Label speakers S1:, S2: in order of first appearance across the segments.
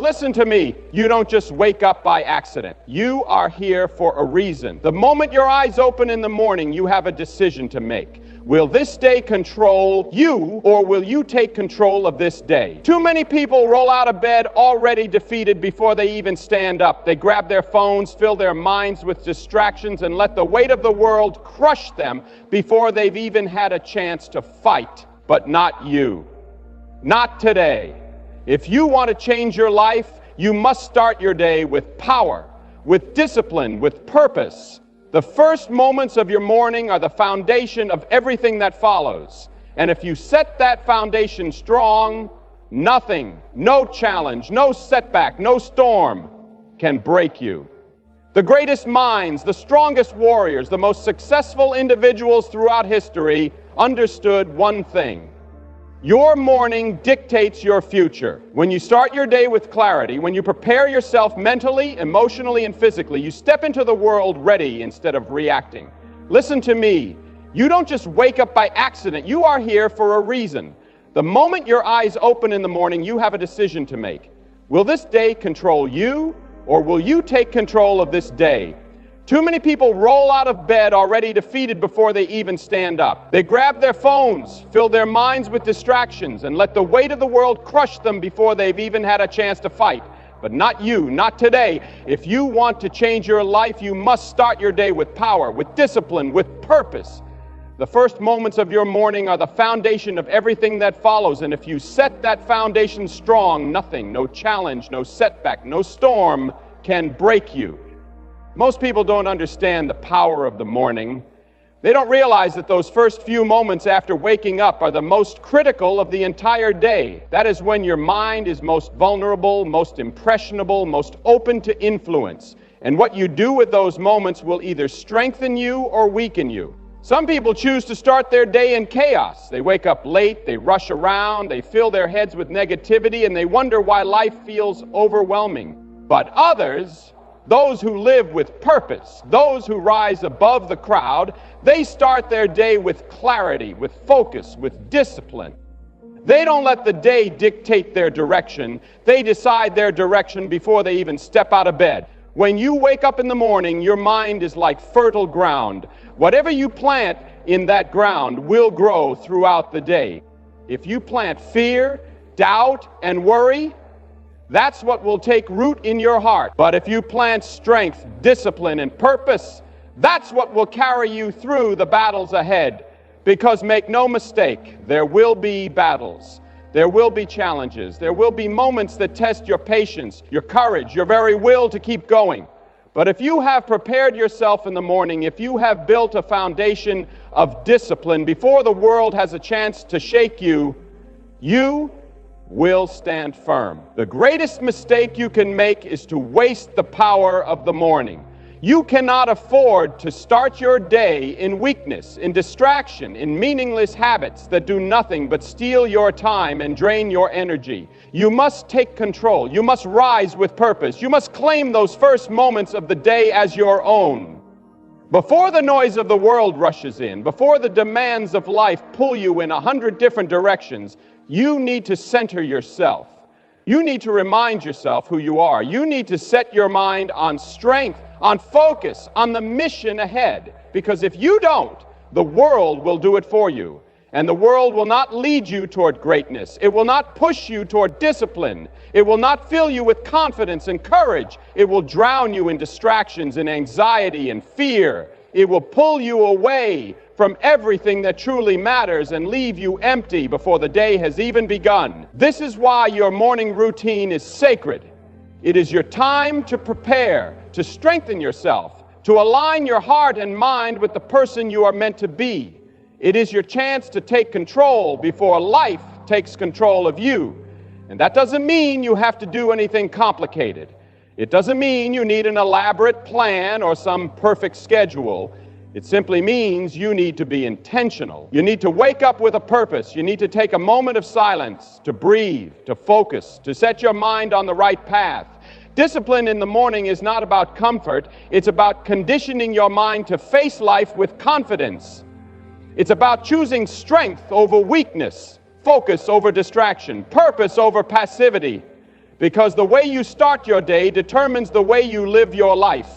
S1: Listen to me. You don't just wake up by accident. You are here for a reason. The moment your eyes open in the morning, you have a decision to make. Will this day control you, or will you take control of this day? Too many people roll out of bed already defeated before they even stand up. They grab their phones, fill their minds with distractions, and let the weight of the world crush them before they've even had a chance to fight. But not you. Not today. If you want to change your life, you must start your day with power, with discipline, with purpose. The first moments of your morning are the foundation of everything that follows. And if you set that foundation strong, nothing, no challenge, no setback, no storm can break you. The greatest minds, the strongest warriors, the most successful individuals throughout history understood one thing. Your morning dictates your future. When you start your day with clarity, when you prepare yourself mentally, emotionally, and physically, you step into the world ready instead of reacting. Listen to me. You don't just wake up by accident. You are here for a reason. The moment your eyes open in the morning, you have a decision to make. Will this day control you, or will you take control of this day? Too many people roll out of bed already defeated before they even stand up. They grab their phones, fill their minds with distractions, and let the weight of the world crush them before they've even had a chance to fight. But not you, not today. If you want to change your life, you must start your day with power, with discipline, with purpose. The first moments of your morning are the foundation of everything that follows, and if you set that foundation strong, nothing, no challenge, no setback, no storm can break you. Most people don't understand the power of the morning. They don't realize that those first few moments after waking up are the most critical of the entire day. That is when your mind is most vulnerable, most impressionable, most open to influence. And what you do with those moments will either strengthen you or weaken you. Some people choose to start their day in chaos. They wake up late, they rush around, they fill their heads with negativity, and they wonder why life feels overwhelming. But others, those who live with purpose, those who rise above the crowd, they start their day with clarity, with focus, with discipline. They don't let the day dictate their direction. They decide their direction before they even step out of bed. When you wake up in the morning, your mind is like fertile ground. Whatever you plant in that ground will grow throughout the day. If you plant fear, doubt, and worry, that's what will take root in your heart. But if you plant strength, discipline, and purpose, that's what will carry you through the battles ahead. Because make no mistake, there will be battles. There will be challenges. There will be moments that test your patience, your courage, your very will to keep going. But if you have prepared yourself in the morning, if you have built a foundation of discipline before the world has a chance to shake you, you will stand firm. The greatest mistake you can make is to waste the power of the morning. You cannot afford to start your day in weakness, in distraction, in meaningless habits that do nothing but steal your time and drain your energy. You must take control. You must rise with purpose. You must claim those first moments of the day as your own. Before the noise of the world rushes in, before the demands of life pull you in 100 different directions, you need to center yourself. You need to remind yourself who you are. You need to set your mind on strength, on focus, on the mission ahead. Because if you don't, the world will do it for you. And the world will not lead you toward greatness. It will not push you toward discipline. It will not fill you with confidence and courage. It will drown you in distractions and anxiety and fear. It will pull you away from everything that truly matters and leave you empty before the day has even begun. This is why your morning routine is sacred. It is your time to prepare, to strengthen yourself, to align your heart and mind with the person you are meant to be. It is your chance to take control before life takes control of you. And that doesn't mean you have to do anything complicated. It doesn't mean you need an elaborate plan or some perfect schedule. It simply means you need to be intentional. You need to wake up with a purpose. You need to take a moment of silence to breathe, to focus, to set your mind on the right path. Discipline in the morning is not about comfort. It's about conditioning your mind to face life with confidence. It's about choosing strength over weakness, focus over distraction, purpose over passivity. Because the way you start your day determines the way you live your life.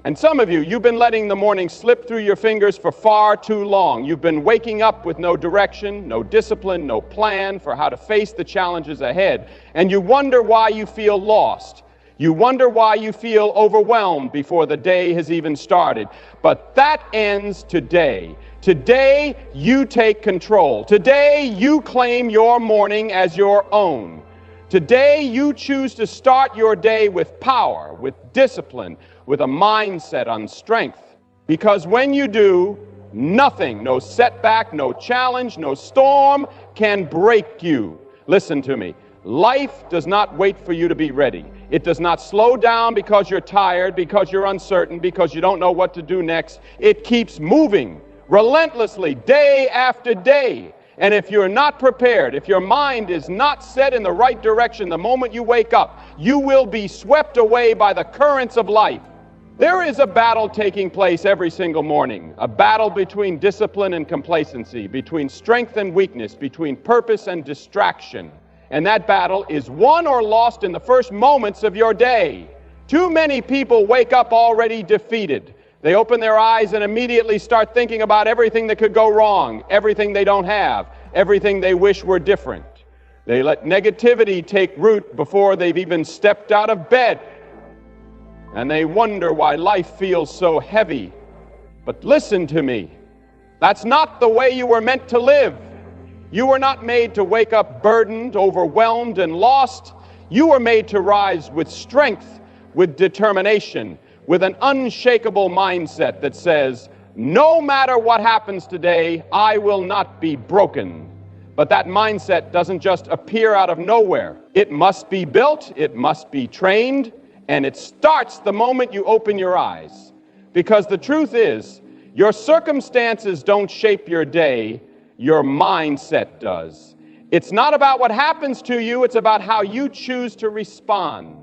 S1: And some of you, you've been letting the morning slip through your fingers for far too long. You've been waking up with no direction, no discipline, no plan for how to face the challenges ahead. And you wonder why you feel lost. You wonder why you feel overwhelmed before the day has even started. But that ends today. Today, you take control. Today, you claim your morning as your own. Today, you choose to start your day with power, with discipline, with a mindset on strength. Because when you do, nothing, no setback, no challenge, no storm can break you. Listen to me. Life does not wait for you to be ready. It does not slow down because you're tired, because you're uncertain, because you don't know what to do next. It keeps moving relentlessly, day after day. And if you're not prepared, if your mind is not set in the right direction the moment you wake up, you will be swept away by the currents of life. There is a battle taking place every single morning, a battle between discipline and complacency, between strength and weakness, between purpose and distraction. And that battle is won or lost in the first moments of your day. Too many people wake up already defeated. They open their eyes and immediately start thinking about everything that could go wrong, everything they don't have, everything they wish were different. They let negativity take root before they've even stepped out of bed. And they wonder why life feels so heavy. But listen to me. That's not the way you were meant to live. You were not made to wake up burdened, overwhelmed, and lost. You were made to rise with strength, with determination, with an unshakable mindset that says, no matter what happens today, I will not be broken. But that mindset doesn't just appear out of nowhere. It must be built, it must be trained, and it starts the moment you open your eyes. Because the truth is, your circumstances don't shape your day, your mindset does. It's not about what happens to you, it's about how you choose to respond.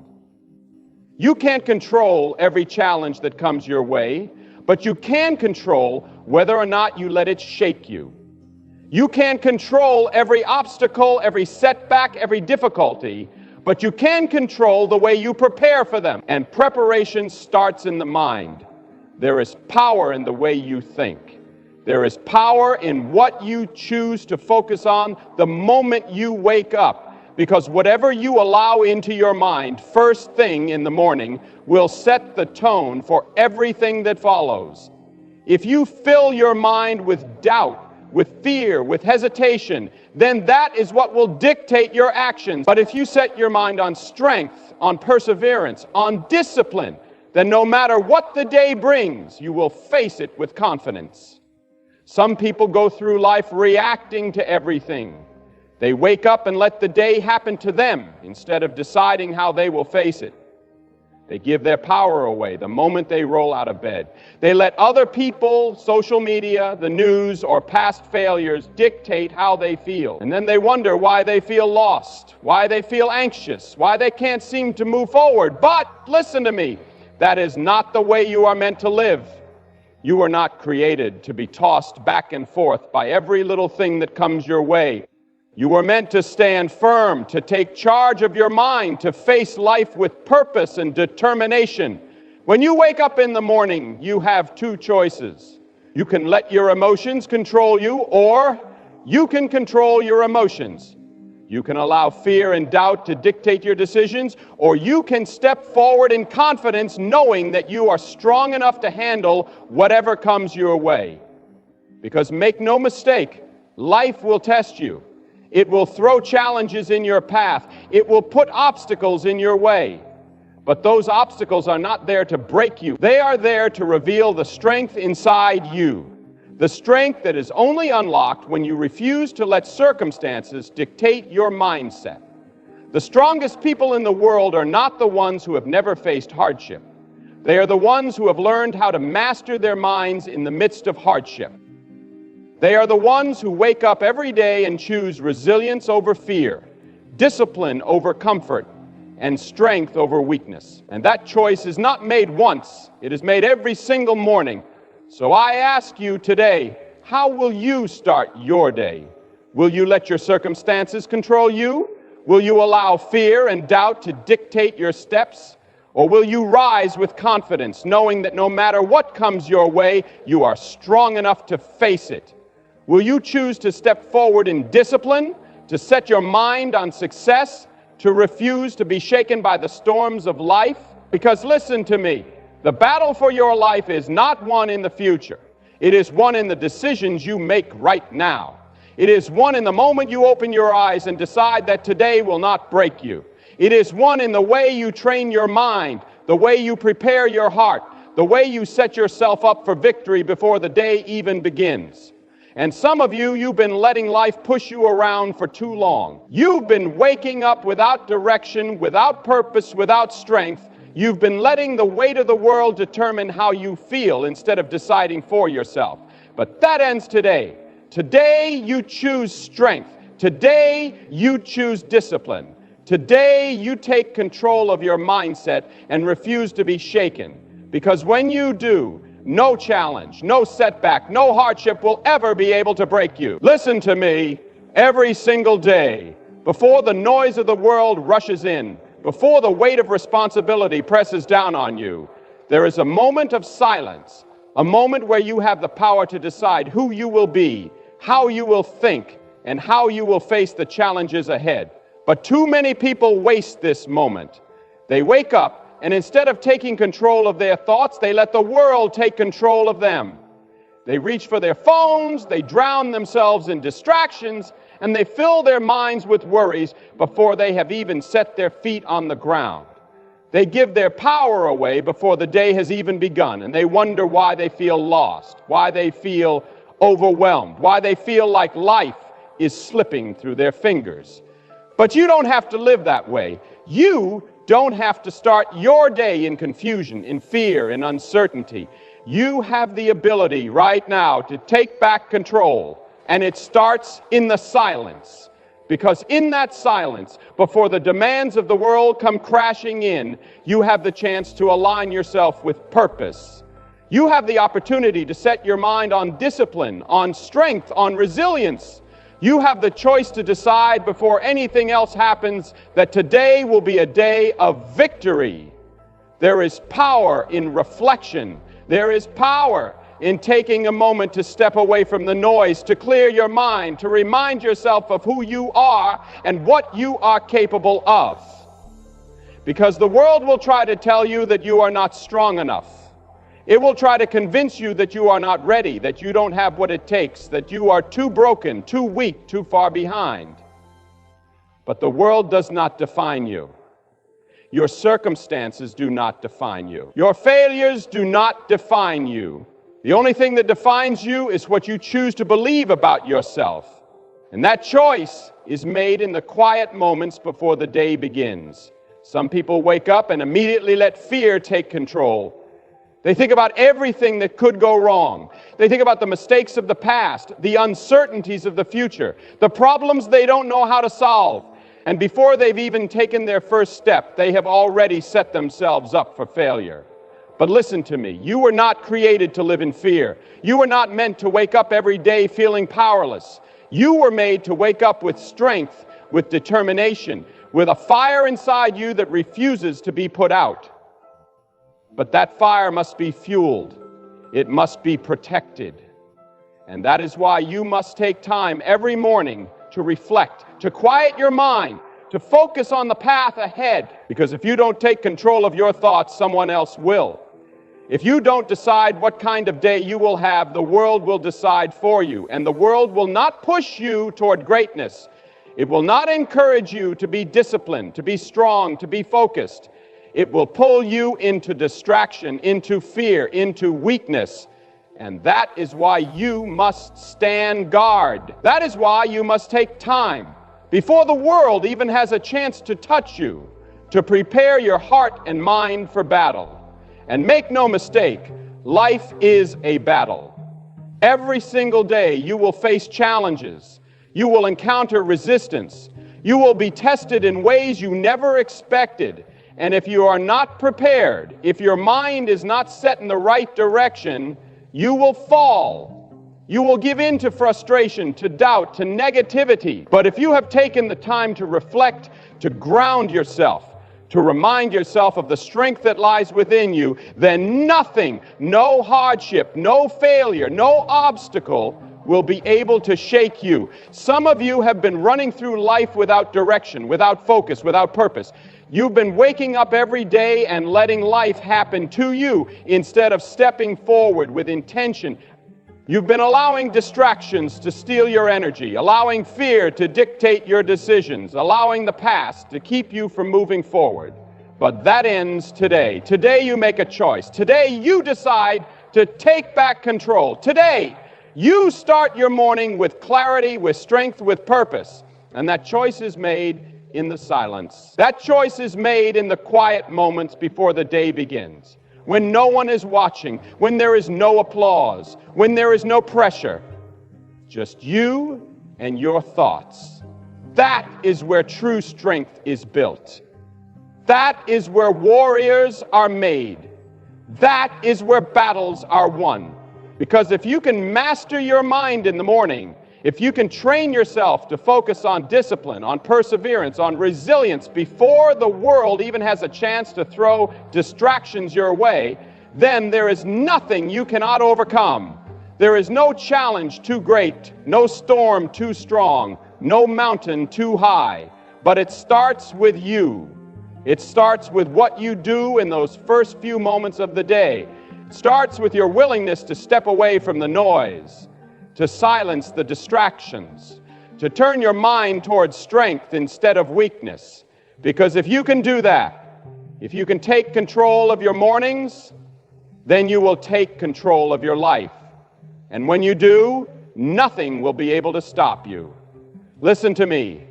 S1: You can't control every challenge that comes your way, but you can control whether or not you let it shake you. You can't control every obstacle, every setback, every difficulty, but you can control the way you prepare for them. And preparation starts in the mind. There is power in the way you think. There is power in what you choose to focus on the moment you wake up. Because whatever you allow into your mind first thing in the morning will set the tone for everything that follows. If you fill your mind with doubt, with fear, with hesitation, then that is what will dictate your actions. But if you set your mind on strength, on perseverance, on discipline, then no matter what the day brings, you will face it with confidence. Some people go through life reacting to everything. They wake up and let the day happen to them instead of deciding how they will face it. They give their power away the moment they roll out of bed. They let other people, social media, the news, or past failures dictate how they feel. And then they wonder why they feel lost, why they feel anxious, why they can't seem to move forward. But listen to me, that is not the way you are meant to live. You were not created to be tossed back and forth by every little thing that comes your way. You were meant to stand firm, to take charge of your mind, to face life with purpose and determination. When you wake up in the morning, you have two choices. You can let your emotions control you, or you can control your emotions. You can allow fear and doubt to dictate your decisions, or you can step forward in confidence knowing that you are strong enough to handle whatever comes your way. Because make no mistake, life will test you. It will throw challenges in your path. It will put obstacles in your way. But those obstacles are not there to break you. They are there to reveal the strength inside you. The strength that is only unlocked when you refuse to let circumstances dictate your mindset. The strongest people in the world are not the ones who have never faced hardship. They are the ones who have learned how to master their minds in the midst of hardship. They are the ones who wake up every day and choose resilience over fear, discipline over comfort, and strength over weakness. And that choice is not made once, it is made every single morning. So I ask you today, how will you start your day? Will you let your circumstances control you? Will you allow fear and doubt to dictate your steps? Or will you rise with confidence, knowing that no matter what comes your way, you are strong enough to face it? Will you choose to step forward in discipline, to set your mind on success, to refuse to be shaken by the storms of life? Because listen to me, the battle for your life is not won in the future. It is won in the decisions you make right now. It is won in the moment you open your eyes and decide that today will not break you. It is won in the way you train your mind, the way you prepare your heart, the way you set yourself up for victory before the day even begins. And some of you, you've been letting life push you around for too long. You've been waking up without direction, without purpose, without strength. You've been letting the weight of the world determine how you feel instead of deciding for yourself. But that ends today. Today you choose strength. Today you choose discipline. Today you take control of your mindset and refuse to be shaken. Because when you do, no challenge, no setback, no hardship will ever be able to break you. Listen to me, every single day, before the noise of the world rushes in, before the weight of responsibility presses down on you, there is a moment of silence, a moment where you have the power to decide who you will be, how you will think, and how you will face the challenges ahead. But too many people waste this moment. They wake up, and instead of taking control of their thoughts, they let the world take control of them. They reach for their phones, they drown themselves in distractions, and they fill their minds with worries before they have even set their feet on the ground. They give their power away before the day has even begun, and they wonder why they feel lost, why they feel overwhelmed, why they feel like life is slipping through their fingers. But you don't have to live that way. You don't have to start your day in confusion, in fear, in uncertainty. You have the ability right now to take back control, and it starts in the silence. Because in that silence, before the demands of the world come crashing in, you have the chance to align yourself with purpose. You have the opportunity to set your mind on discipline, on strength, on resilience. You have the choice to decide before anything else happens that today will be a day of victory. There is power in reflection. There is power in taking a moment to step away from the noise, to clear your mind, to remind yourself of who you are and what you are capable of. Because the world will try to tell you that you are not strong enough. It will try to convince you that you are not ready, that you don't have what it takes, that you are too broken, too weak, too far behind. But the world does not define you. Your circumstances do not define you. Your failures do not define you. The only thing that defines you is what you choose to believe about yourself. And that choice is made in the quiet moments before the day begins. Some people wake up and immediately let fear take control. They think about everything that could go wrong. They think about the mistakes of the past, the uncertainties of the future, the problems they don't know how to solve. And before they've even taken their first step, they have already set themselves up for failure. But listen to me, you were not created to live in fear. You were not meant to wake up every day feeling powerless. You were made to wake up with strength, with determination, with a fire inside you that refuses to be put out. But that fire must be fueled. It must be protected. And that is why you must take time every morning to reflect, to quiet your mind, to focus on the path ahead. Because if you don't take control of your thoughts, someone else will. If you don't decide what kind of day you will have, the world will decide for you. And the world will not push you toward greatness. It will not encourage you to be disciplined, to be strong, to be focused. It will pull you into distraction, into fear, into weakness. And that is why you must stand guard. That is why you must take time, before the world even has a chance to touch you, to prepare your heart and mind for battle. And make no mistake, life is a battle. Every single day you will face challenges. You will encounter resistance. You will be tested in ways you never expected. And if you are not prepared, if your mind is not set in the right direction, you will fall. You will give in to frustration, to doubt, to negativity. But if you have taken the time to reflect, to ground yourself, to remind yourself of the strength that lies within you, then nothing, no hardship, no failure, no obstacle will be able to shake you. Some of you have been running through life without direction, without focus, without purpose. You've been waking up every day and letting life happen to you instead of stepping forward with intention. You've been allowing distractions to steal your energy, allowing fear to dictate your decisions, allowing the past to keep you from moving forward. But that ends today. Today you make a choice. Today you decide to take back control. Today you start your morning with clarity, with strength, with purpose. And that choice is made in the silence. That choice is made in the quiet moments before the day begins. When no one is watching, when there is no applause, when there is no pressure, just you and your thoughts. That is where true strength is built. That is where warriors are made. That is where battles are won. Because if you can master your mind in the morning, if you can train yourself to focus on discipline, on perseverance, on resilience before the world even has a chance to throw distractions your way, then there is nothing you cannot overcome. There is no challenge too great, no storm too strong, no mountain too high. But it starts with you. It starts with what you do in those first few moments of the day. It starts with your willingness to step away from the noise, to silence the distractions, to turn your mind towards strength instead of weakness. Because if you can do that, if you can take control of your mornings, then you will take control of your life. And when you do, nothing will be able to stop you. Listen to me.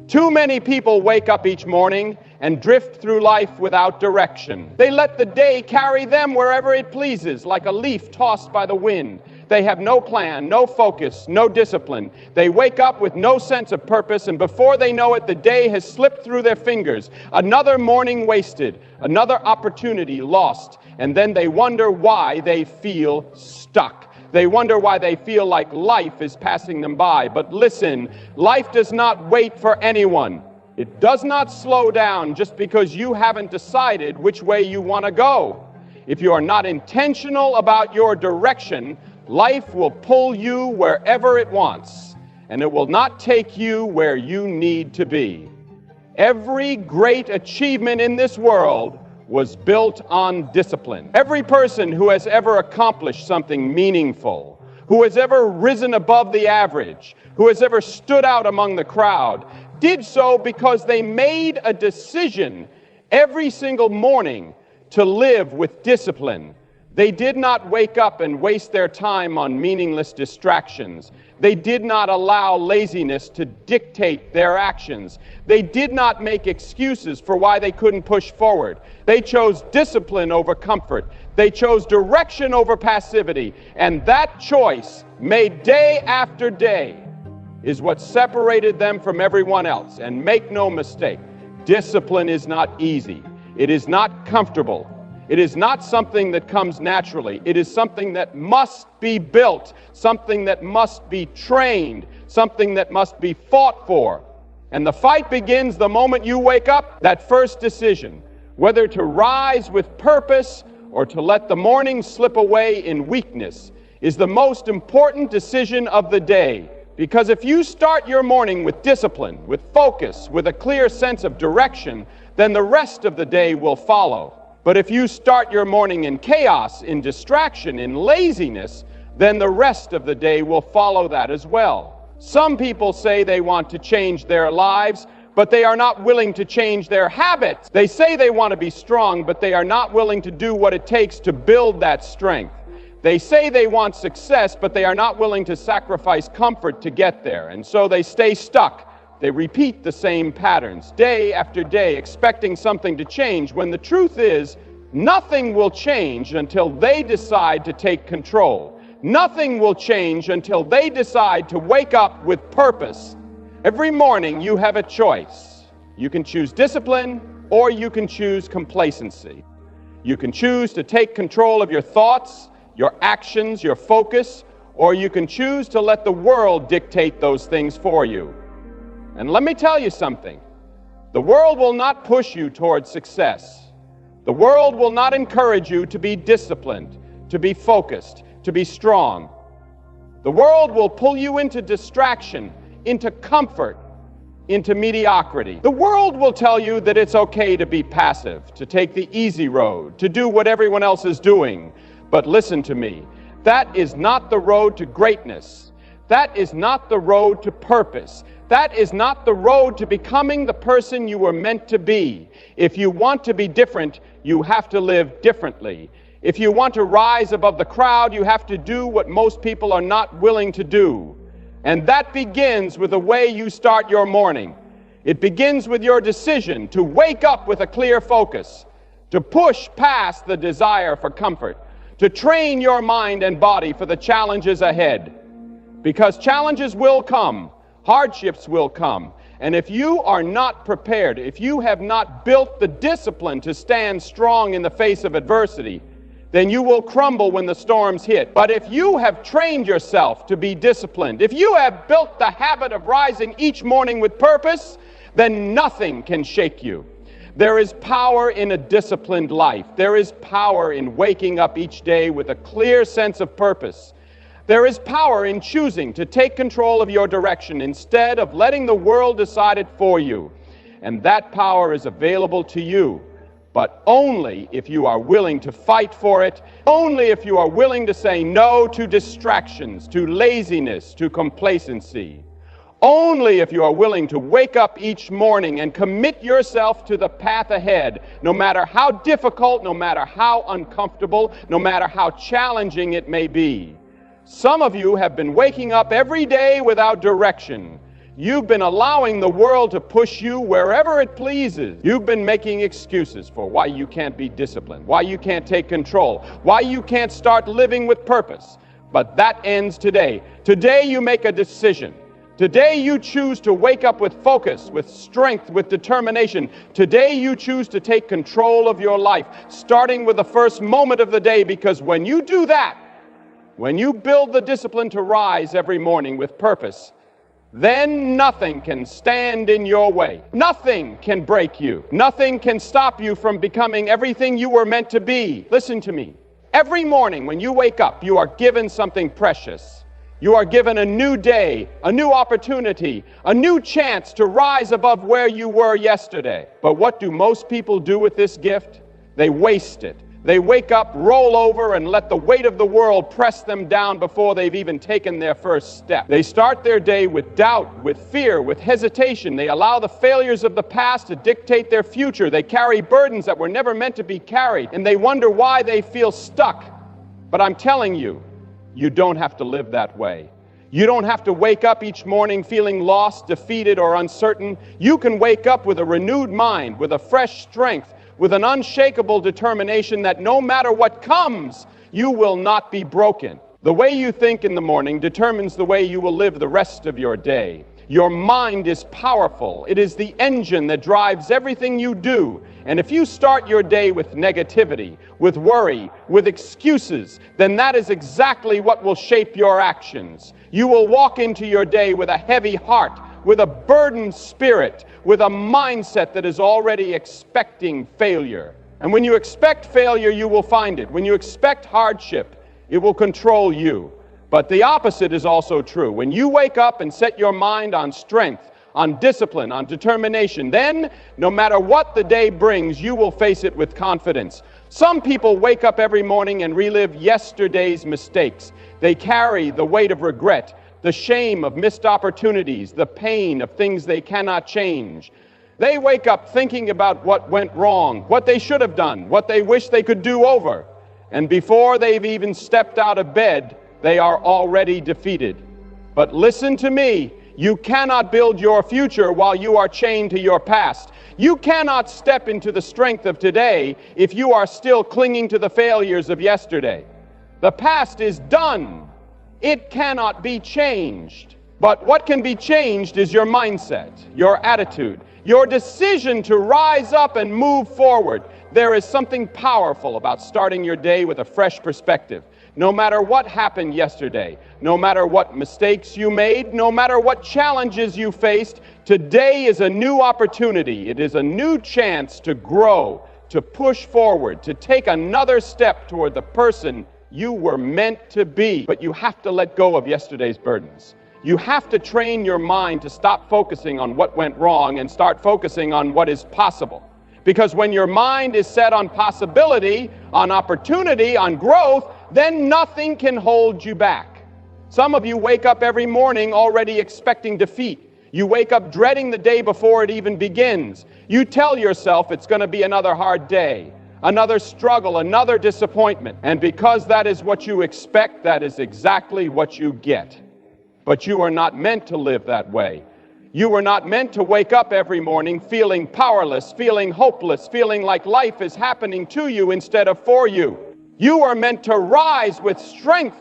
S1: Too many people wake up each morning and drift through life without direction. They let the day carry them wherever it pleases, like a leaf tossed by the wind. They have no plan, no focus, no discipline. They wake up with no sense of purpose, and before they know it, the day has slipped through their fingers. Another morning wasted, another opportunity lost, and then they wonder why they feel stuck. They wonder why they feel like life is passing them by. But listen, life does not wait for anyone. It does not slow down just because you haven't decided which way you want to go. If you are not intentional about your direction, life will pull you wherever it wants, and it will not take you where you need to be. Every great achievement in this world was built on discipline. Every person who has ever accomplished something meaningful, who has ever risen above the average, who has ever stood out among the crowd, did so because they made a decision every single morning to live with discipline. They did not wake up and waste their time on meaningless distractions. They did not allow laziness to dictate their actions. They did not make excuses for why they couldn't push forward. They chose discipline over comfort. They chose direction over passivity. And that choice, made day after day, is what separated them from everyone else. And make no mistake, discipline is not easy. It is not comfortable. It is not something that comes naturally. It is something that must be built, something that must be trained, something that must be fought for. And the fight begins the moment you wake up. That first decision, whether to rise with purpose or to let the morning slip away in weakness, is the most important decision of the day. Because if you start your morning with discipline, with focus, with a clear sense of direction, then the rest of the day will follow. But if you start your morning in chaos, in distraction, in laziness, then the rest of the day will follow that as well. Some people say they want to change their lives, but they are not willing to change their habits. They say they want to be strong, but they are not willing to do what it takes to build that strength. They say they want success, but they are not willing to sacrifice comfort to get there. And so they stay stuck. They repeat the same patterns day after day, expecting something to change, when the truth is, nothing will change until they decide to take control. Nothing will change until they decide to wake up with purpose. Every morning you have a choice. You can choose discipline or you can choose complacency. You can choose to take control of your thoughts, your actions, your focus, or you can choose to let the world dictate those things for you. And let me tell you something. The world will not push you towards success. The world will not encourage you to be disciplined, to be focused, to be strong. The world will pull you into distraction, into comfort, into mediocrity. The world will tell you that it's okay to be passive, to take the easy road, to do what everyone else is doing. But listen to me, that is not the road to greatness. That is not the road to purpose. That is not the road to becoming the person you were meant to be. If you want to be different, you have to live differently. If you want to rise above the crowd, you have to do what most people are not willing to do. And that begins with the way you start your morning. It begins with your decision to wake up with a clear focus, to push past the desire for comfort, to train your mind and body for the challenges ahead. Because challenges will come, hardships will come, and if you are not prepared, if you have not built the discipline to stand strong in the face of adversity, then you will crumble when the storms hit. But if you have trained yourself to be disciplined, if you have built the habit of rising each morning with purpose, then nothing can shake you. There is power in a disciplined life. There is power in waking up each day with a clear sense of purpose. There is power in choosing to take control of your direction instead of letting the world decide it for you. And that power is available to you, but only if you are willing to fight for it, only if you are willing to say no to distractions, to laziness, to complacency. Only if you are willing to wake up each morning and commit yourself to the path ahead, no matter how difficult, no matter how uncomfortable, no matter how challenging it may be. Some of you have been waking up every day without direction. You've been allowing the world to push you wherever it pleases. You've been making excuses for why you can't be disciplined, why you can't take control, why you can't start living with purpose. But that ends today. Today you make a decision. Today you choose to wake up with focus, with strength, with determination. Today you choose to take control of your life, starting with the first moment of the day, because when you do that, when you build the discipline to rise every morning with purpose, then nothing can stand in your way. Nothing can break you. Nothing can stop you from becoming everything you were meant to be. Listen to me. Every morning when you wake up, you are given something precious. You are given a new day, a new opportunity, a new chance to rise above where you were yesterday. But what do most people do with this gift? They waste it. They wake up, roll over, and let the weight of the world press them down before they've even taken their first step. They start their day with doubt, with fear, with hesitation. They allow the failures of the past to dictate their future. They carry burdens that were never meant to be carried, and they wonder why they feel stuck. But I'm telling you, you don't have to live that way. You don't have to wake up each morning feeling lost, defeated, or uncertain. You can wake up with a renewed mind, with a fresh strength, with an unshakable determination that no matter what comes, you will not be broken. The way you think in the morning determines the way you will live the rest of your day. Your mind is powerful. It is the engine that drives everything you do. And if you start your day with negativity, with worry, with excuses, then that is exactly what will shape your actions. You will walk into your day with a heavy heart, with a burdened spirit, with a mindset that is already expecting failure. And when you expect failure, you will find it. When you expect hardship, it will control you. But the opposite is also true. When you wake up and set your mind on strength, on discipline, on determination, then no matter what the day brings, you will face it with confidence. Some people wake up every morning and relive yesterday's mistakes. They carry the weight of regret, the shame of missed opportunities, the pain of things they cannot change. They wake up thinking about what went wrong, what they should have done, what they wish they could do over. And before they've even stepped out of bed, they are already defeated. But listen to me, you cannot build your future while you are chained to your past. You cannot step into the strength of today if you are still clinging to the failures of yesterday. The past is done. It cannot be changed. But what can be changed is your mindset, your attitude, your decision to rise up and move forward. There is something powerful about starting your day with a fresh perspective. No matter what happened yesterday, no matter what mistakes you made, no matter what challenges you faced, today is a new opportunity. It is a new chance to grow, to push forward, to take another step toward the person you were meant to be. But you have to let go of yesterday's burdens. You have to train your mind to stop focusing on what went wrong and start focusing on what is possible. Because when your mind is set on possibility, on opportunity, on growth, then nothing can hold you back. Some of you wake up every morning already expecting defeat. You wake up dreading the day before it even begins. You tell yourself it's going to be another hard day, another struggle, another disappointment. And because that is what you expect, that is exactly what you get. But you are not meant to live that way. You were not meant to wake up every morning feeling powerless, feeling hopeless, feeling like life is happening to you instead of for you. You are meant to rise with strength.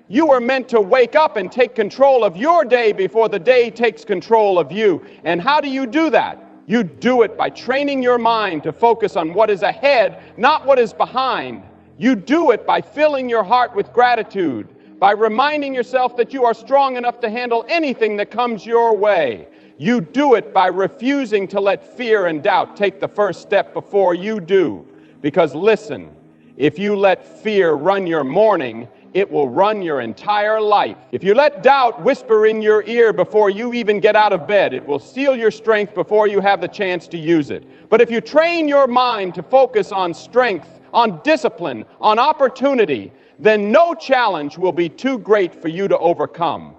S1: You are meant to wake up and take control of your day before the day takes control of you. And how do you do that? You do it by training your mind to focus on what is ahead, not what is behind. You do it by filling your heart with gratitude, by reminding yourself that you are strong enough to handle anything that comes your way. You do it by refusing to let fear and doubt take the first step before you do. Because listen, if you let fear run your morning, it will run your entire life. If you let doubt whisper in your ear before you even get out of bed, it will steal your strength before you have the chance to use it. But if you train your mind to focus on strength, on discipline, on opportunity, then no challenge will be too great for you to overcome.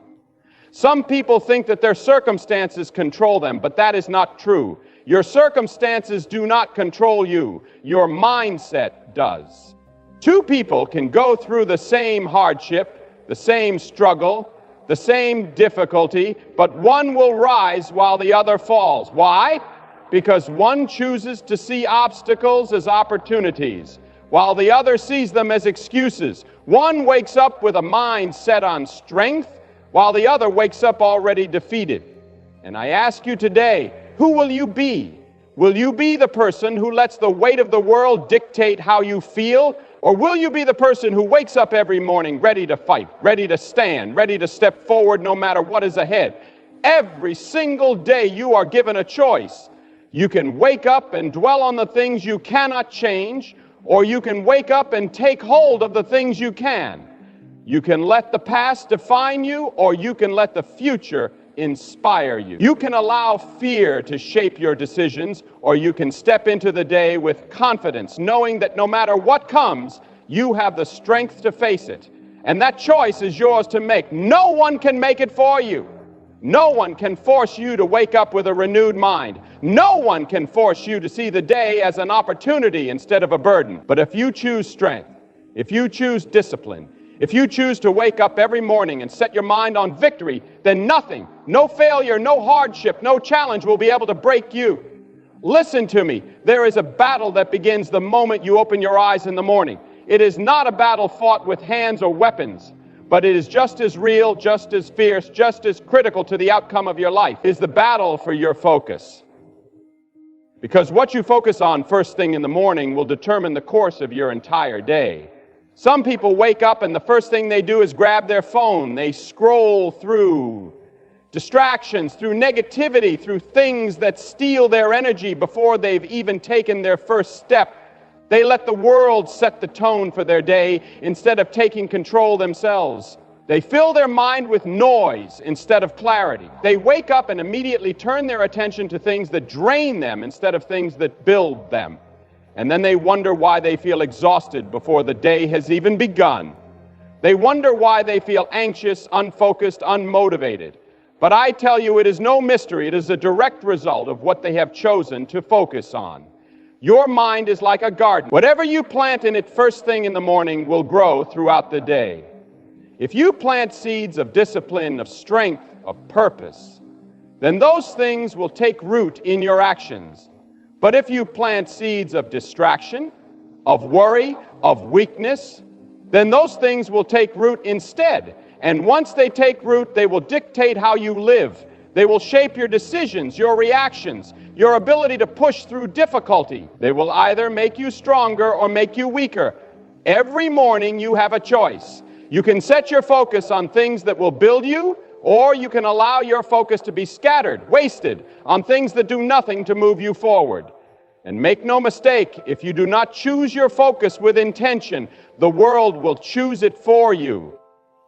S1: Some people think that their circumstances control them, but that is not true. Your circumstances do not control you. Your mindset does. Two people can go through the same hardship, the same struggle, the same difficulty, but one will rise while the other falls. Why? Because one chooses to see obstacles as opportunities, while the other sees them as excuses. One wakes up with a mind set on strength, while the other wakes up already defeated. And I ask you today, who will you be? Will you be the person who lets the weight of the world dictate how you feel? Or will you be the person who wakes up every morning ready to fight, ready to stand, ready to step forward no matter what is ahead? Every single day you are given a choice. You can wake up and dwell on the things you cannot change, or you can wake up and take hold of the things you can. You can let the past define you, or you can let the future inspire you. You can allow fear to shape your decisions, or you can step into the day with confidence, knowing that no matter what comes, you have the strength to face it. And that choice is yours to make. No one can make it for you. No one can force you to wake up with a renewed mind. No one can force you to see the day as an opportunity instead of a burden. But if you choose strength, if you choose discipline, if you choose to wake up every morning and set your mind on victory, then nothing, no failure, no hardship, no challenge will be able to break you. Listen to me. There is a battle that begins the moment you open your eyes in the morning. It is not a battle fought with hands or weapons, but it is just as real, just as fierce, just as critical to the outcome of your life. It is the battle for your focus. Because what you focus on first thing in the morning will determine the course of your entire day. Some people wake up and the first thing they do is grab their phone. They scroll through distractions, through negativity, through things that steal their energy before they've even taken their first step. They let the world set the tone for their day instead of taking control themselves. They fill their mind with noise instead of clarity. They wake up and immediately turn their attention to things that drain them instead of things that build them. And then they wonder why they feel exhausted before the day has even begun. They wonder why they feel anxious, unfocused, unmotivated. But I tell you, it is no mystery. It is a direct result of what they have chosen to focus on. Your mind is like a garden. Whatever you plant in it first thing in the morning will grow throughout the day. If you plant seeds of discipline, of strength, of purpose, then those things will take root in your actions. But if you plant seeds of distraction, of worry, of weakness, then those things will take root instead. And once they take root, they will dictate how you live. They will shape your decisions, your reactions, your ability to push through difficulty. They will either make you stronger or make you weaker. Every morning you have a choice. You can set your focus on things that will build you, or you can allow your focus to be scattered, wasted, on things that do nothing to move you forward. And make no mistake, if you do not choose your focus with intention, the world will choose it for you.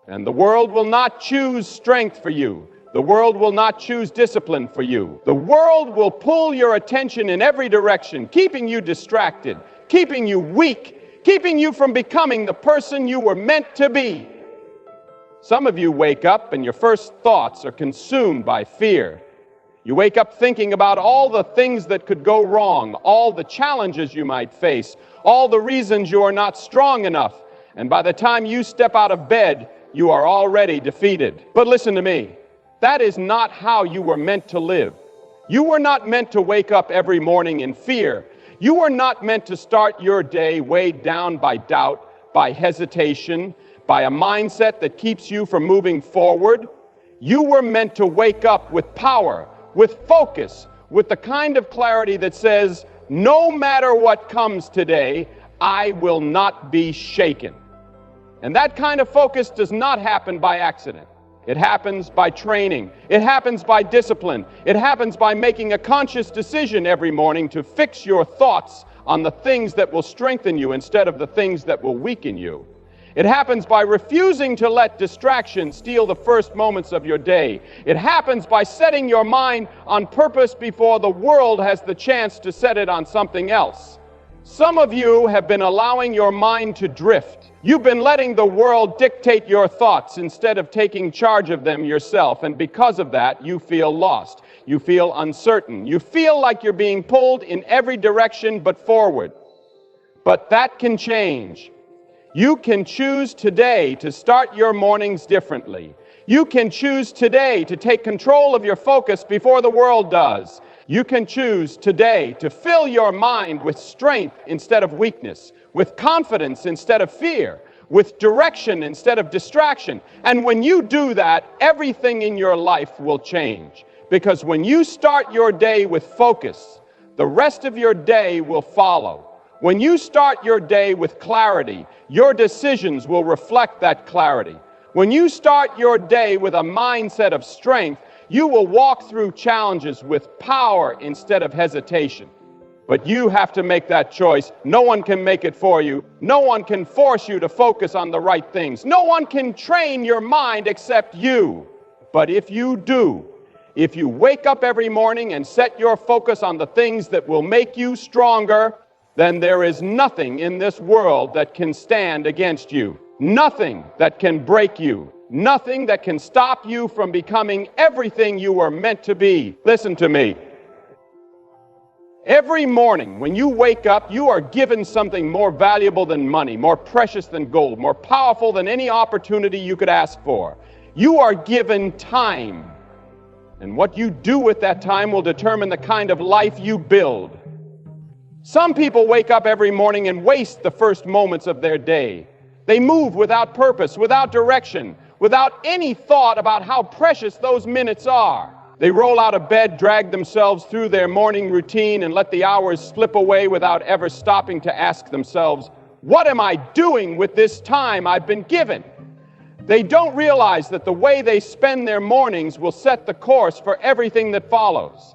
S1: And the world will not choose strength for you. The world will not choose discipline for you. The world will pull your attention in every direction, keeping you distracted, keeping you weak, keeping you from becoming the person you were meant to be. Some of you wake up and your first thoughts are consumed by fear. You wake up thinking about all the things that could go wrong, all the challenges you might face, all the reasons you are not strong enough. And by the time you step out of bed, you are already defeated. But listen to me. That is not how you were meant to live. You were not meant to wake up every morning in fear. You were not meant to start your day weighed down by doubt, by hesitation, by a mindset that keeps you from moving forward. You were meant to wake up with power, with focus, with the kind of clarity that says, no matter what comes today, I will not be shaken. And that kind of focus does not happen by accident. It happens by training. It happens by discipline. It happens by making a conscious decision every morning to fix your thoughts on the things that will strengthen you instead of the things that will weaken you. It happens by refusing to let distraction steal the first moments of your day. It happens by setting your mind on purpose before the world has the chance to set it on something else. Some of you have been allowing your mind to drift. You've been letting the world dictate your thoughts instead of taking charge of them yourself, and because of that, you feel lost. You feel uncertain. You feel like you're being pulled in every direction but forward. But that can change. You can choose today to start your mornings differently. You can choose today to take control of your focus before the world does. You can choose today to fill your mind with strength instead of weakness, with confidence instead of fear, with direction instead of distraction. And when you do that, everything in your life will change. Because when you start your day with focus, the rest of your day will follow. When you start your day with clarity, your decisions will reflect that clarity. When you start your day with a mindset of strength, you will walk through challenges with power instead of hesitation. But you have to make that choice. No one can make it for you. No one can force you to focus on the right things. No one can train your mind except you. But if you do, if you wake up every morning and set your focus on the things that will make you stronger, then there is nothing in this world that can stand against you. Nothing that can break you. Nothing that can stop you from becoming everything you were meant to be. Listen to me. Every morning when you wake up, you are given something more valuable than money, more precious than gold, more powerful than any opportunity you could ask for. You are given time. And what you do with that time will determine the kind of life you build. Some people wake up every morning and waste the first moments of their day. They move without purpose, without direction, without any thought about how precious those minutes are. They roll out of bed, drag themselves through their morning routine, and let the hours slip away without ever stopping to ask themselves, what am I doing with this time I've been given? They don't realize that the way they spend their mornings will set the course for everything that follows.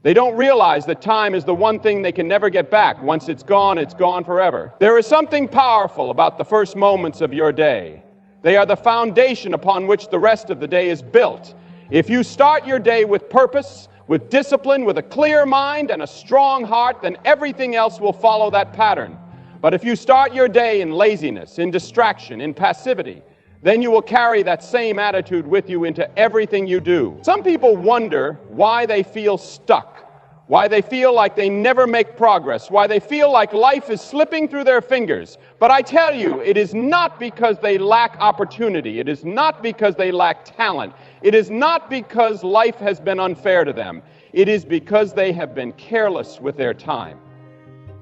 S1: They don't realize that time is the one thing they can never get back. Once it's gone forever. There is something powerful about the first moments of your day. They are the foundation upon which the rest of the day is built. If you start your day with purpose, with discipline, with a clear mind and a strong heart, then everything else will follow that pattern. But if you start your day in laziness, in distraction, in passivity, then you will carry that same attitude with you into everything you do. Some people wonder why they feel stuck, why they feel like they never make progress, why they feel like life is slipping through their fingers. But I tell you, it is not because they lack opportunity. It is not because they lack talent. It is not because life has been unfair to them. It is because they have been careless with their time.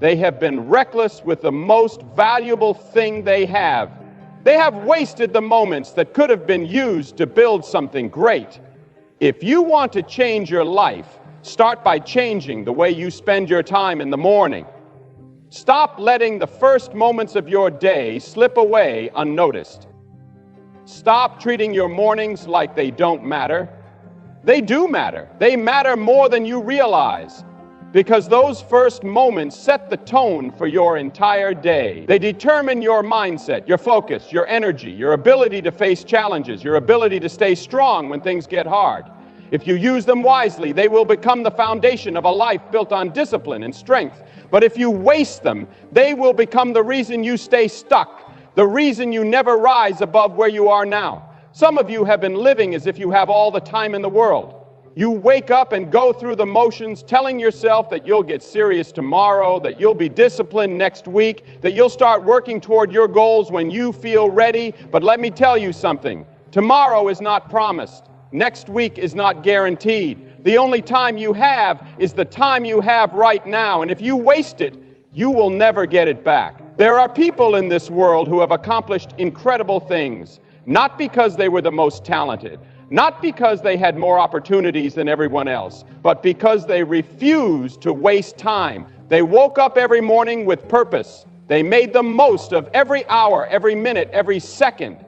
S1: They have been reckless with the most valuable thing they have. They have wasted the moments that could have been used to build something great. If you want to change your life, start by changing the way you spend your time in the morning. Stop letting the first moments of your day slip away unnoticed. Stop treating your mornings like they don't matter. They do matter. They matter more than you realize, because those first moments set the tone for your entire day. They determine your mindset, your focus, your energy, your ability to face challenges, your ability to stay strong when things get hard. If you use them wisely, they will become the foundation of a life built on discipline and strength. But if you waste them, they will become the reason you stay stuck, the reason you never rise above where you are now. Some of you have been living as if you have all the time in the world. You wake up and go through the motions, telling yourself that you'll get serious tomorrow, that you'll be disciplined next week, that you'll start working toward your goals when you feel ready. But let me tell you something. Tomorrow is not promised. Next week is not guaranteed. The only time you have is the time you have right now. And if you waste it, you will never get it back. There are people in this world who have accomplished incredible things, not because they were the most talented, not because they had more opportunities than everyone else, but because they refused to waste time. They woke up every morning with purpose. They made the most of every hour, every minute, every second.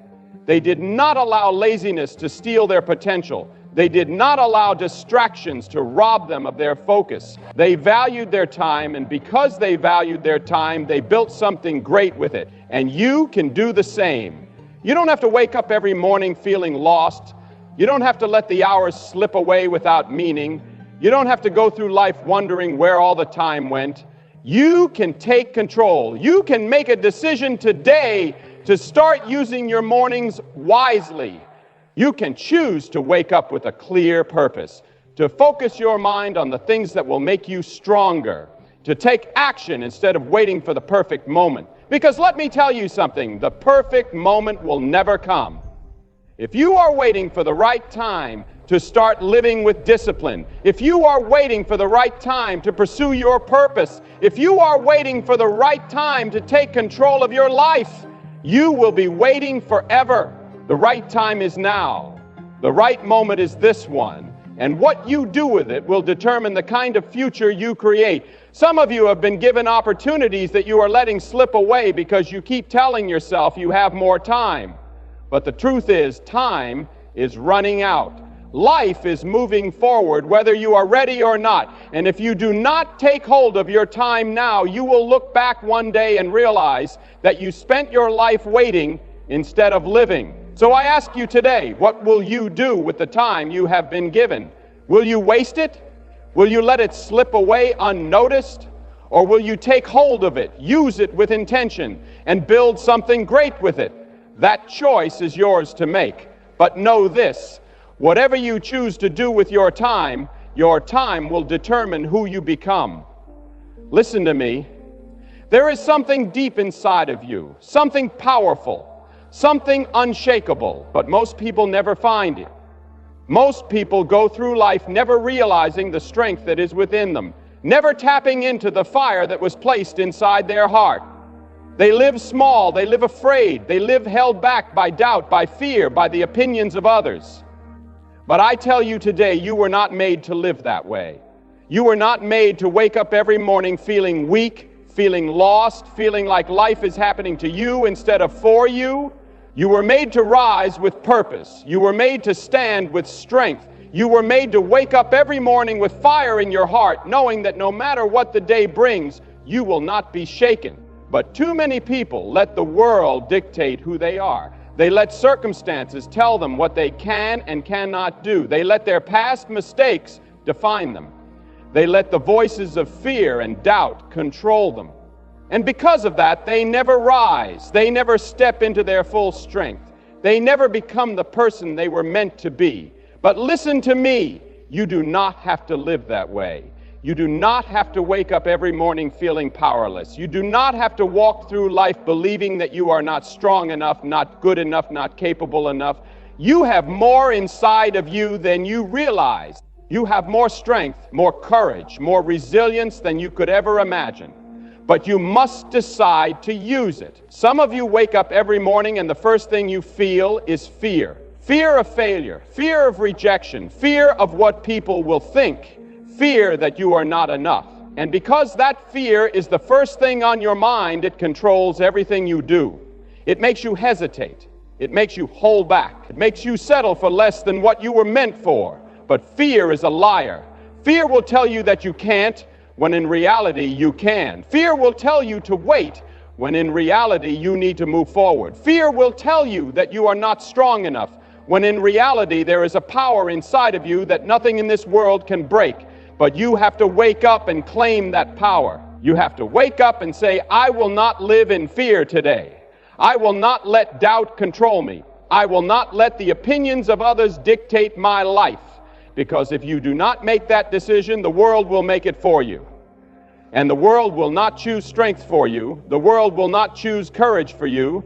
S1: They did not allow laziness to steal their potential. They did not allow distractions to rob them of their focus. They valued their time, and because they valued their time, they built something great with it. And you can do the same. You don't have to wake up every morning feeling lost. You don't have to let the hours slip away without meaning. You don't have to go through life wondering where all the time went. You can take control. You can make a decision today to start using your mornings wisely. You can choose to wake up with a clear purpose, to focus your mind on the things that will make you stronger, to take action instead of waiting for the perfect moment. Because let me tell you something, the perfect moment will never come. If you are waiting for the right time to start living with discipline, if you are waiting for the right time to pursue your purpose, if you are waiting for the right time to take control of your life, you will be waiting forever. The right time is now. The right moment is this one. And what you do with it will determine the kind of future you create. Some of you have been given opportunities that you are letting slip away because you keep telling yourself you have more time. But the truth is, time is running out. Life is moving forward, whether you are ready or not. And if you do not take hold of your time now, you will look back one day and realize that you spent your life waiting instead of living. So I ask you today, what will you do with the time you have been given? Will you waste it? Will you let it slip away unnoticed? Or will you take hold of it, use it with intention, and build something great with it? That choice is yours to make. But know this, whatever you choose to do with your time will determine who you become. Listen to me. There is something deep inside of you, something powerful, something unshakable, but most people never find it. Most people go through life never realizing the strength that is within them, never tapping into the fire that was placed inside their heart. They live small, they live afraid, they live held back by doubt, by fear, by the opinions of others. But I tell you today, you were not made to live that way. You were not made to wake up every morning feeling weak, feeling lost, feeling like life is happening to you instead of for you. You were made to rise with purpose. You were made to stand with strength. You were made to wake up every morning with fire in your heart, knowing that no matter what the day brings, you will not be shaken. But too many people let the world dictate who they are. They let circumstances tell them what they can and cannot do. They let their past mistakes define them. They let the voices of fear and doubt control them. And because of that, they never rise. They never step into their full strength. They never become the person they were meant to be. But listen to me, you do not have to live that way. You do not have to wake up every morning feeling powerless. You do not have to walk through life believing that you are not strong enough, not good enough, not capable enough. You have more inside of you than you realize. You have more strength, more courage, more resilience than you could ever imagine. But you must decide to use it. Some of you wake up every morning and the first thing you feel is fear. Fear of failure, fear of rejection, fear of what people will think. Fear that you are not enough. And because that fear is the first thing on your mind, it controls everything you do. It makes you hesitate. It makes you hold back. It makes you settle for less than what you were meant for. But fear is a liar. Fear will tell you that you can't, when in reality you can. Fear will tell you to wait, when in reality you need to move forward. Fear will tell you that you are not strong enough, when in reality there is a power inside of you that nothing in this world can break. But you have to wake up and claim that power. You have to wake up and say, I will not live in fear today. I will not let doubt control me. I will not let the opinions of others dictate my life. Because if you do not make that decision, the world will make it for you. And the world will not choose strength for you. The world will not choose courage for you.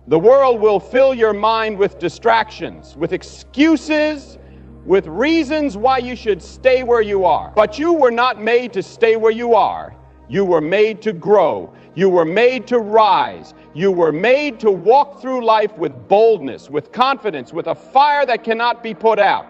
S1: The world will fill your mind with distractions, with excuses, with reasons why you should stay where you are. But you were not made to stay where you are. You were made to grow. You were made to rise. You were made to walk through life with boldness, with confidence, with a fire that cannot be put out.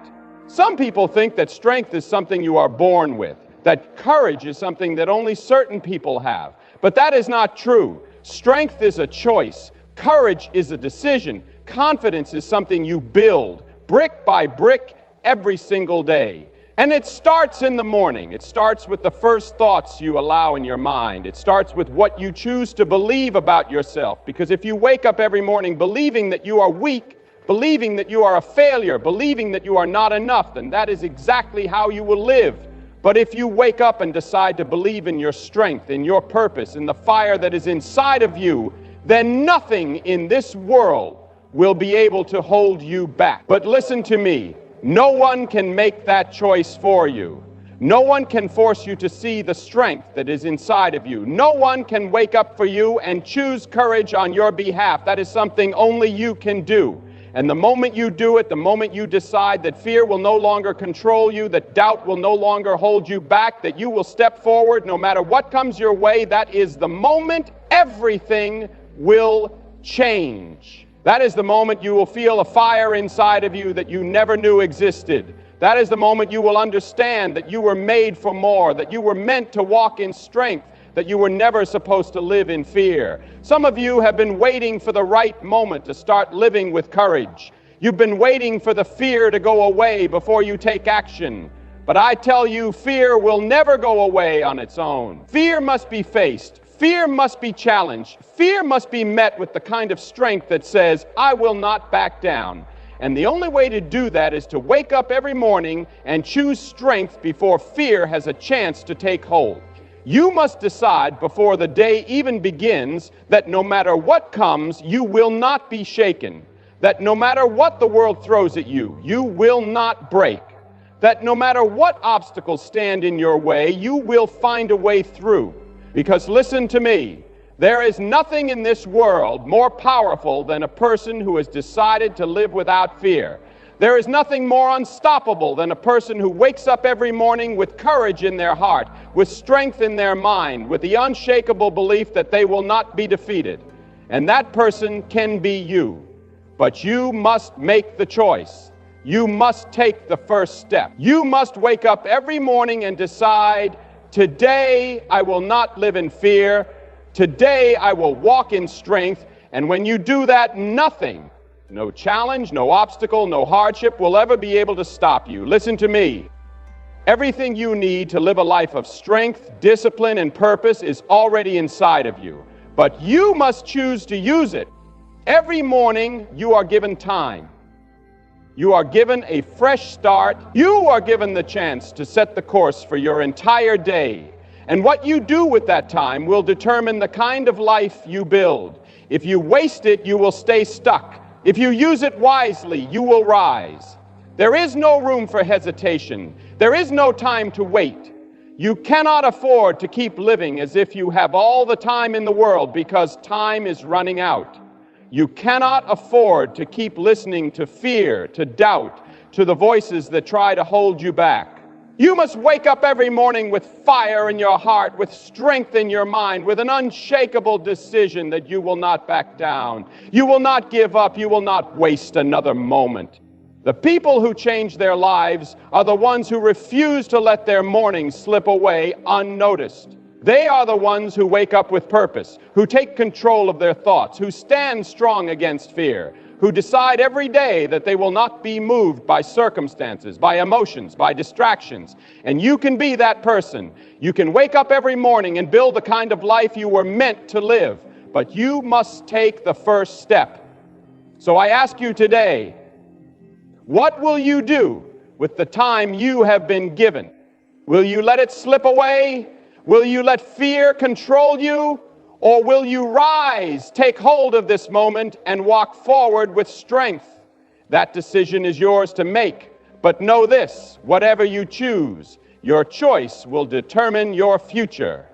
S1: Some people think that strength is something you are born with, that courage is something that only certain people have. But that is not true. Strength is a choice. Courage is a decision. Confidence is something you build, brick by brick, every single day. And it starts in the morning. It starts with the first thoughts you allow in your mind. It starts with what you choose to believe about yourself. Because if you wake up every morning believing that you are weak, believing that you are a failure, believing that you are not enough, then that is exactly how you will live. But if you wake up and decide to believe in your strength, in your purpose, in the fire that is inside of you, then nothing in this world will be able to hold you back. But listen to me. No one can make that choice for you. No one can force you to see the strength that is inside of you. No one can wake up for you and choose courage on your behalf. That is something only you can do. And the moment you do it, the moment you decide that fear will no longer control you, that doubt will no longer hold you back, that you will step forward no matter what comes your way, that is the moment everything will change. That is the moment you will feel a fire inside of you that you never knew existed. That is the moment you will understand that you were made for more, that you were meant to walk in strength, that you were never supposed to live in fear. Some of you have been waiting for the right moment to start living with courage. You've been waiting for the fear to go away before you take action. But I tell you, fear will never go away on its own. Fear must be faced. Fear must be challenged. Fear must be met with the kind of strength that says, I will not back down. And the only way to do that is to wake up every morning and choose strength before fear has a chance to take hold. You must decide before the day even begins that no matter what comes, you will not be shaken. That no matter what the world throws at you, you will not break. That no matter what obstacles stand in your way, you will find a way through. Because listen to me, there is nothing in this world more powerful than a person who has decided to live without fear. There is nothing more unstoppable than a person who wakes up every morning with courage in their heart, with strength in their mind, with the unshakable belief that they will not be defeated. And that person can be you. But you must make the choice. You must take the first step. You must wake up every morning and decide, today I will not live in fear. Today I will walk in strength. And when you do that, nothing, no challenge, no obstacle, no hardship will ever be able to stop you. Listen to me. Everything you need to live a life of strength, discipline, and purpose is already inside of you. But you must choose to use it. Every morning you are given time. You are given a fresh start. You are given the chance to set the course for your entire day. And what you do with that time will determine the kind of life you build. If you waste it, you will stay stuck. If you use it wisely, you will rise. There is no room for hesitation. There is no time to wait. You cannot afford to keep living as if you have all the time in the world, because time is running out. You cannot afford to keep listening to fear, to doubt, to the voices that try to hold you back. You must wake up every morning with fire in your heart, with strength in your mind, with an unshakable decision that you will not back down. You will not give up. You will not waste another moment. The people who change their lives are the ones who refuse to let their mornings slip away unnoticed. They are the ones who wake up with purpose, who take control of their thoughts, who stand strong against fear, who decide every day that they will not be moved by circumstances, by emotions, by distractions. And you can be that person. You can wake up every morning and build the kind of life you were meant to live, but you must take the first step. So I ask you today, what will you do with the time you have been given? Will you let it slip away? Will you let fear control you? Or will you rise, take hold of this moment, and walk forward with strength? That decision is yours to make. But know this, whatever you choose, your choice will determine your future.